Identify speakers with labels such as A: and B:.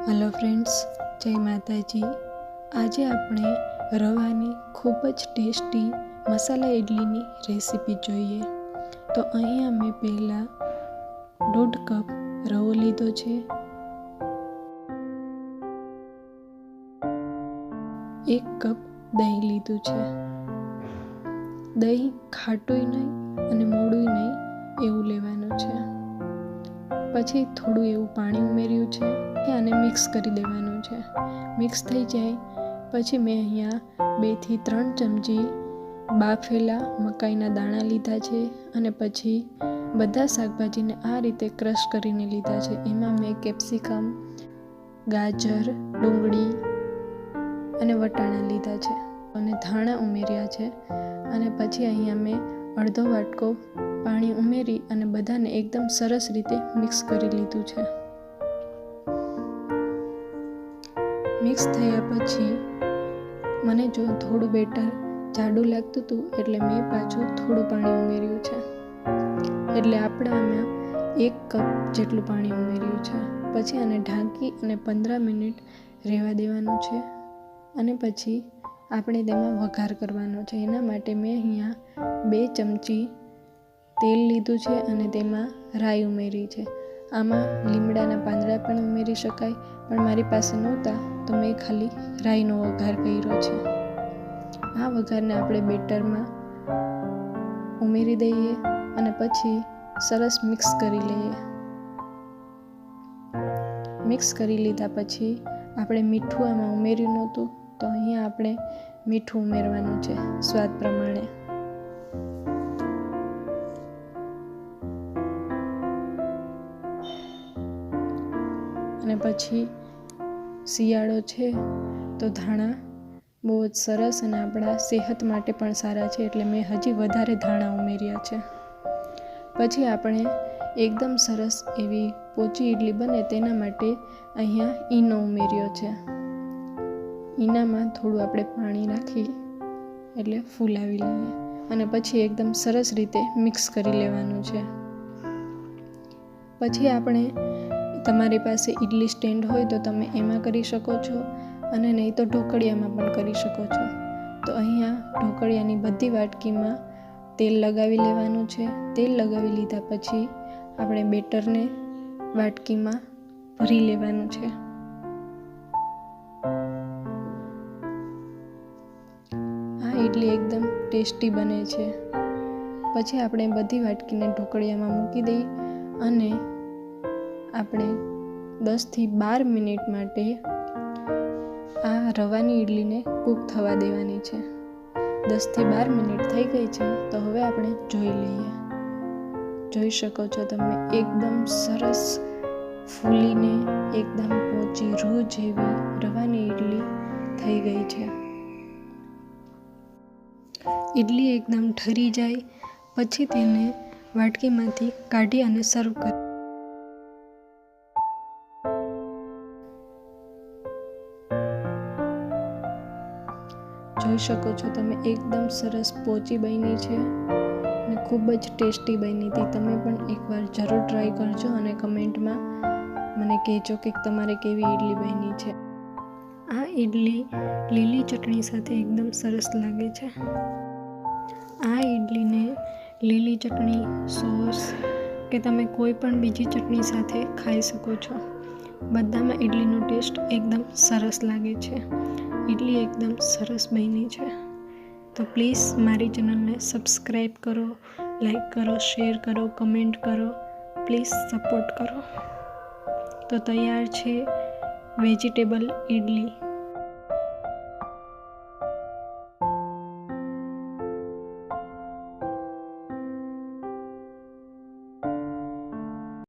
A: Hello friends, जय माताजी। आज આપણે રવાની ખૂબ જ ટેસ્ટી મસાલા ઇડલીની રેસીપી જોઈએ। તો અહીંયા મેં પહેલાં 1.5 કપ રવો લીધો છે, 1 કપ દહીં લીધું છે। દહીં ખાટુંય નહીં અને મોડુંય નહીં એવું લેવાનું છે। પછી થોડું એવું પાણી ઉમેર્યું છે અને મિક્સ કરી દેવાનું છે। મિક્સ થઈ જાય પછી મેં અહીંયા 2 થી 3 ચમચી બાફેલા મકાઈના દાણા લીધા છે અને પછી બધા શાકભાજીને આ રીતે ક્રશ કરીને લીધા છે। એમાં મેં કેપ્સિકમ, ગાજર, ડુંગળી અને વટાણા લીધા છે અને ધાણા ઉમેર્યા છે અને પછી અહીંયા મેં અડધો વાટકો પાણી ઉમેરી અને બધાને એકદમ સરસ રીતે મિક્સ કરી લીધું છે। મિક્સ થયા પછી મને જો થોડું બેટર જાડું લાગતું હતું એટલે મેં પાછું થોડું પાણી ઉમેર્યું છે। એટલે આપણે આમાં 1 કપ જેટલું પાણી ઉમેર્યું છે। પછી આને ઢાંકી અને 15 મિનિટ રહેવા દેવાનું છે અને પછી આપણે તેમાં વઘાર કરવાનો છે। એના માટે મેં અહીંયા 2 ચમચી તેલ લીધું છે અને તેમાં રાઈ ઉમેરી છે। આમાં લીમડાના પાંદડા પણ ઉમેરી શકાય, પણ મારી પાસે નહોતા તો મેં ખાલી રાઈનો વઘાર કર્યો છે। આ વઘારને આપણે બેટરમાં ઉમેરી દઈએ અને પછી સરસ મિક્સ કરી લઈએ। મિક્સ કરી લીધા પછી આપણે મીઠું આમાં ઉમેર્યું નહોતું તો અહીંયા આપણે મીઠું ઉમેરવાનું છે સ્વાદ પ્રમાણે। અને પછી શિયાળો છે તો ધાણા બહુ જ સરસ અને આપણા સેહત માટે પણ સારા છે એટલે મેં હજી વધારે ધાણા ઉમેર્યા છે। પછી આપણે એકદમ સરસ એવી પોચી ઇડલી બને તેના માટે અહીંયા ઈનો ઉમેર્યો છે। ઈનામાં થોડું આપણે પાણી રાખી એટલે ફૂલાવી લઈએ અને પછી એકદમ સરસ રીતે મિક્સ કરી લેવાનું છે। પછી આપણે તમારી પાસે ઇડલી સ્ટેન્ડ હોય તો તમે એમાં કરી શકો છો અને નહીં તો ઢોકળિયામાં પણ કરી શકો છો। તો અહીંયા ઢોકળિયાની બધી વાટકીમાં તેલ લગાવી લેવાનું છે। તેલ લગાવી લીધા પછી આપણે બેટરને વાટકીમાં ભરી લેવાનું છે। આ ઇડલી એકદમ ટેસ્ટી બને છે। પછી આપણે બધી વાટકીને ઢોકળિયામાં મૂકી દઈ અને આપણે 10 થી 12 મિનિટ માટે આ રવાની ઇડલીને કૂક થવા દેવાની છે। 10 થી 12 મિનિટ થઈ ગઈ છે તો હવે આપણે જોઈ લઈએ। જોઈ શકો છો તમે એકદમ સરસ ફૂલીને એકદમ પોચી રૂ જેવી રવાની ઇડલી થઈ ગઈ છે। ઇડલી એકદમ ઠરી જાય પછી તેને વાટકીમાંથી કાઢી અને સર્વ કરી જોઈ શકો છો તમે એકદમ સરસ પોચી બની છે અને ખૂબ જ ટેસ્ટી બની હતી। તમે પણ એકવાર જરૂર ટ્રાય કરજો અને કમેન્ટમાં મને કહેજો કે તમારે કેવી ઇડલી બની છે। આ ઇડલી લીલી ચટણી સાથે એકદમ સરસ લાગે છે। આ ઇડલીને લીલી ચટણી, સોસ કે તમે કોઈ પણ બીજી ચટણી સાથે ખાઈ શકો છો। બધામાં ઇડલીનો ટેસ્ટ એકદમ સરસ લાગે છે। ઇડલી એકદમ સરસ બની છે તો પ્લીઝ મારી ચેનલને સબસ્ક્રાઈબ કરો, લાઈક કરો, શેર કરો, કમેન્ટ કરો, પ્લીઝ સપોર્ટ કરો। તો તૈયાર છે વેજીટેબલ ઇડલી।